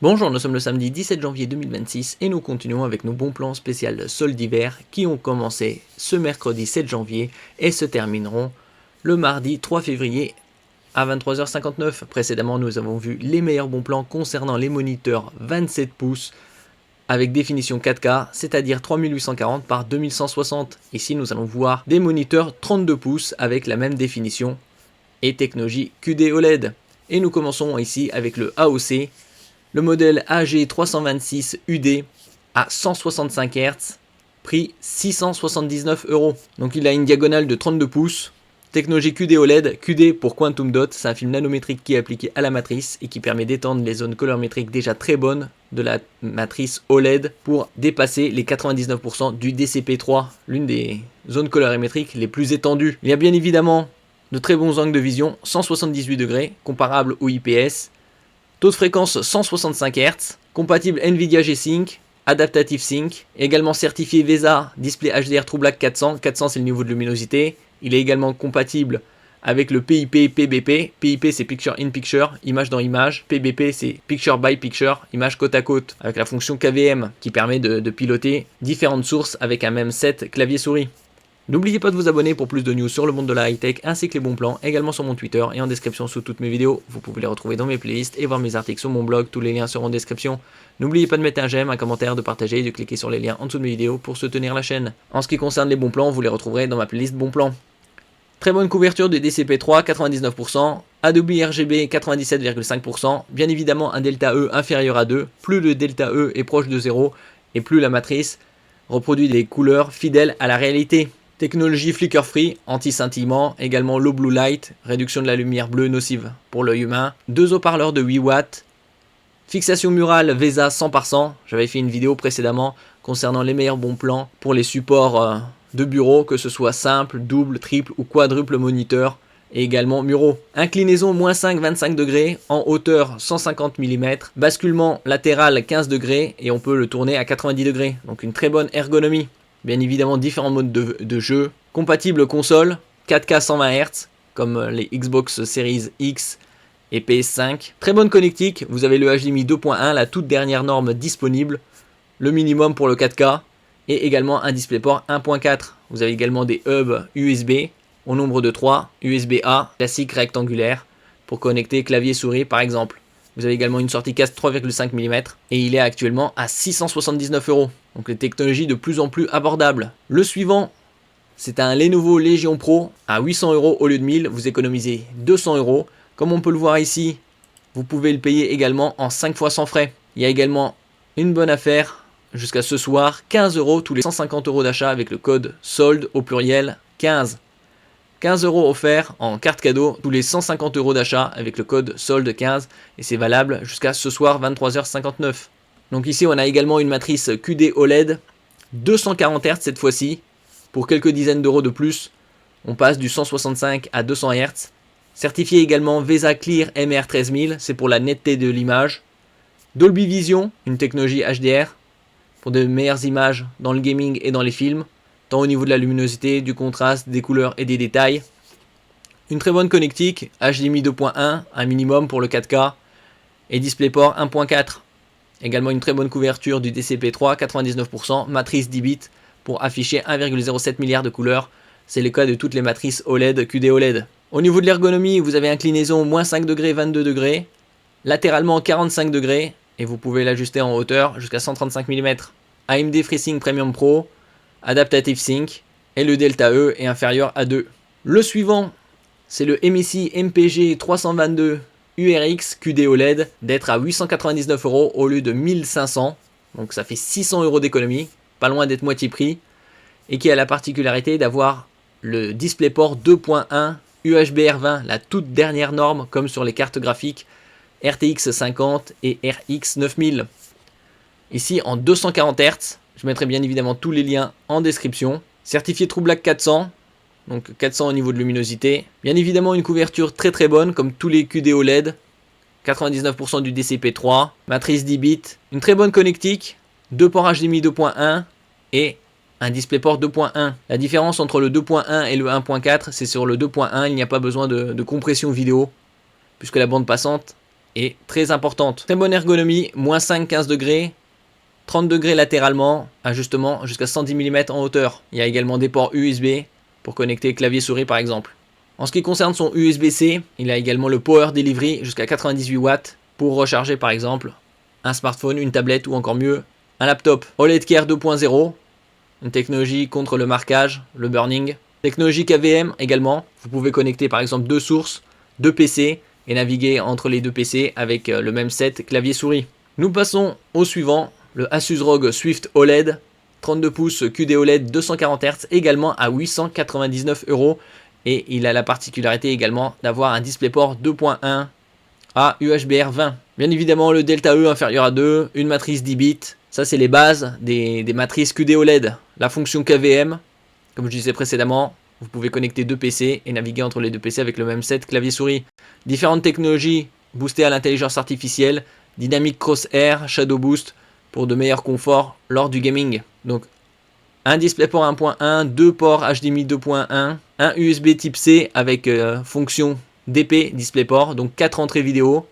Bonjour, nous sommes le samedi 17 janvier 2026 et nous continuons avec nos bons plans spécial soldes d'hiver qui ont commencé ce mercredi 7 janvier et se termineront le mardi 3 février à 23h59. Précédemment, nous avons vu les meilleurs bons plans concernant les moniteurs 27 pouces avec définition 4K, c'est-à-dire 3840 par 2160. Ici, nous allons voir des moniteurs 32 pouces avec la même définition et technologie QD OLED. Et nous commençons ici avec le AOC. Le modèle AG326 UD à 165 Hz, prix 679 €. Donc il a une diagonale de 32 pouces, technologie QD OLED, QD pour Quantum Dot, c'est un film nanométrique qui est appliqué à la matrice et qui permet d'étendre les zones colorimétriques déjà très bonnes de la matrice OLED pour dépasser les 99% du DCP3, l'une des zones colorimétriques les plus étendues. Il y a bien évidemment de très bons angles de vision, 178 degrés, comparable au IPS, taux de fréquence 165 Hz, compatible Nvidia G-Sync, Adaptative Sync, également certifié VESA Display HDR TrueBlack 400, 400 c'est le niveau de luminosité, il est également compatible avec le PIP PBP, PIP c'est Picture in Picture, image dans image, PBP c'est Picture by Picture, image côte à côte, avec la fonction KVM qui permet de piloter différentes sources avec un même set clavier-souris. N'oubliez pas de vous abonner pour plus de news sur le monde de la high-tech ainsi que les bons plans, également sur mon Twitter et en description sous toutes mes vidéos. Vous pouvez les retrouver dans mes playlists et voir mes articles sur mon blog, tous les liens seront en description. N'oubliez pas de mettre un j'aime, un commentaire, de partager et de cliquer sur les liens en dessous de mes vidéos pour soutenir la chaîne. En ce qui concerne les bons plans, vous les retrouverez dans ma playlist bons plans. Très bonne couverture de DCP3, 99%, Adobe RGB 97,5%, bien évidemment un delta E inférieur à 2, plus le delta E est proche de 0 et plus la matrice reproduit des couleurs fidèles à la réalité. Technologie flicker free, anti-scintillement, également low blue light, réduction de la lumière bleue nocive pour l'œil humain, 2 haut-parleurs de 8 watts, fixation murale VESA 100 par 100, j'avais fait une vidéo précédemment concernant les meilleurs bons plans pour les supports de bureau, que ce soit simple, double, triple ou quadruple moniteur, et également muraux. Inclinaison -5, 25 degrés, en hauteur 150 mm, basculement latéral 15 degrés et on peut le tourner à 90 degrés, donc une très bonne ergonomie. Bien évidemment différents modes de jeu, compatible console, 4K 120 Hz, comme les Xbox Series X et PS5. Très bonne connectique, vous avez le HDMI 2.1, la toute dernière norme disponible, le minimum pour le 4K, et également un DisplayPort 1.4. Vous avez également des hubs USB, au nombre de 3, USB-A, classique rectangulaire, pour connecter clavier souris par exemple. Vous avez également une sortie casque 3,5 mm et il est actuellement à 679 €. Donc les technologies de plus en plus abordables. Le suivant, c'est un Lenovo Legion Pro à 800 € au lieu de 1000. Vous économisez 200 €. Comme on peut le voir ici, vous pouvez le payer également en 5 fois sans frais. Il y a également une bonne affaire jusqu'à ce soir, 15 € tous les 150 € d'achat avec le code solde au pluriel 15. 15 € offerts en carte cadeau tous les 150 € d'achat avec le code solde 15 et c'est valable jusqu'à ce soir 23h59. Donc ici on a également une matrice QD OLED 240 Hz cette fois-ci pour quelques dizaines d'euros de plus. On passe du 165 à 200 Hz. Certifié également VESA Clear MR13000, c'est pour la netteté de l'image. Dolby Vision, une technologie HDR pour de meilleures images dans le gaming et dans les films, tant au niveau de la luminosité, du contraste, des couleurs et des détails. Une très bonne connectique, HDMI 2.1, un minimum pour le 4K, et DisplayPort 1.4. Également une très bonne couverture du DCP3, 99%, matrice 10 bits pour afficher 1,07 milliard de couleurs. C'est le cas de toutes les matrices OLED, QD OLED. Au niveau de l'ergonomie, vous avez inclinaison -5 degrés, 22 degrés, latéralement 45 degrés, et vous pouvez l'ajuster en hauteur jusqu'à 135 mm. AMD FreeSync Premium Pro, Adaptative Sync, et le delta E est inférieur à 2. Le suivant, c'est le MSI MPG 322 URX QD OLED d'être à 899 € au lieu de 1500, donc ça fait 600 € d'économie, pas loin d'être moitié prix, et qui a la particularité d'avoir le DisplayPort 2.1 UHBR20, la toute dernière norme comme sur les cartes graphiques RTX 50 et RX 9000. Ici en 240 Hz, je mettrai bien évidemment tous les liens en description. Certifié TrueBlack 400, donc 400 au niveau de luminosité. Bien évidemment une couverture très bonne comme tous les QD OLED. 99% du DCP3, matrice 10 bits, une très bonne connectique, 2 ports HDMI 2.1 et un DisplayPort 2.1. La différence entre le 2.1 et le 1.4, c'est sur le 2.1, il n'y a pas besoin de compression vidéo, puisque la bande passante est très importante. Très bonne ergonomie, moins 5, 15 degrés, 30 degrés latéralement, ajustement jusqu'à 110 mm en hauteur. Il y a également des ports USB pour connecter clavier souris par exemple. En ce qui concerne son USB-C, il a également le Power Delivery jusqu'à 98 watts pour recharger par exemple un smartphone, une tablette ou encore mieux un laptop. OLED Care 2.0, une technologie contre le marquage, le burning. Technologie KVM également, vous pouvez connecter par exemple deux sources, deux PC et naviguer entre les deux PC avec le même set clavier souris. Nous passons au suivant, le Asus ROG Swift OLED, 32 pouces QD OLED 240 Hz également à 899 € et il a la particularité également d'avoir un DisplayPort 2.1 à UHBR 20. Bien évidemment le Delta E inférieur à 2, une matrice 10 bits, ça c'est les bases des matrices QD OLED. La fonction KVM, comme je disais précédemment, vous pouvez connecter deux PC et naviguer entre les deux PC avec le même set clavier souris. Différentes technologies boostées à l'intelligence artificielle, Dynamic Crosshair, Shadow Boost pour de meilleurs conforts lors du gaming. Donc un DisplayPort 1.1, deux ports HDMI 2.1, un USB type C avec fonction DP DisplayPort, donc 4 entrées vidéo,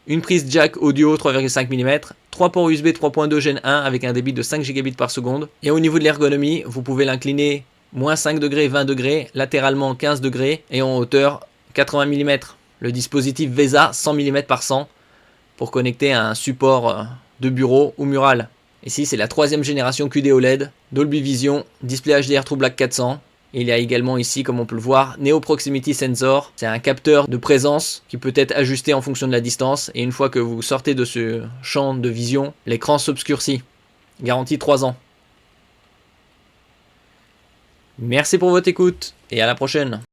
une prise jack audio 3,5 mm, 3 ports USB 3.2 Gen 1 avec un débit de 5 Gb par seconde. Et au niveau de l'ergonomie, vous pouvez l'incliner moins 5 degrés, 20 degrés, latéralement 15 degrés et en hauteur 80 mm. Le dispositif VESA 100 mm par 100 pour connecter à un support de bureau ou mural. Ici, c'est la troisième génération QD OLED, Dolby Vision, display HDR True Black 400. Et il y a également ici, comme on peut le voir, Neo Proximity Sensor. C'est un capteur de présence qui peut être ajusté en fonction de la distance. Et une fois que vous sortez de ce champ de vision, l'écran s'obscurcit. Garantie 3 ans. Merci pour votre écoute et à la prochaine.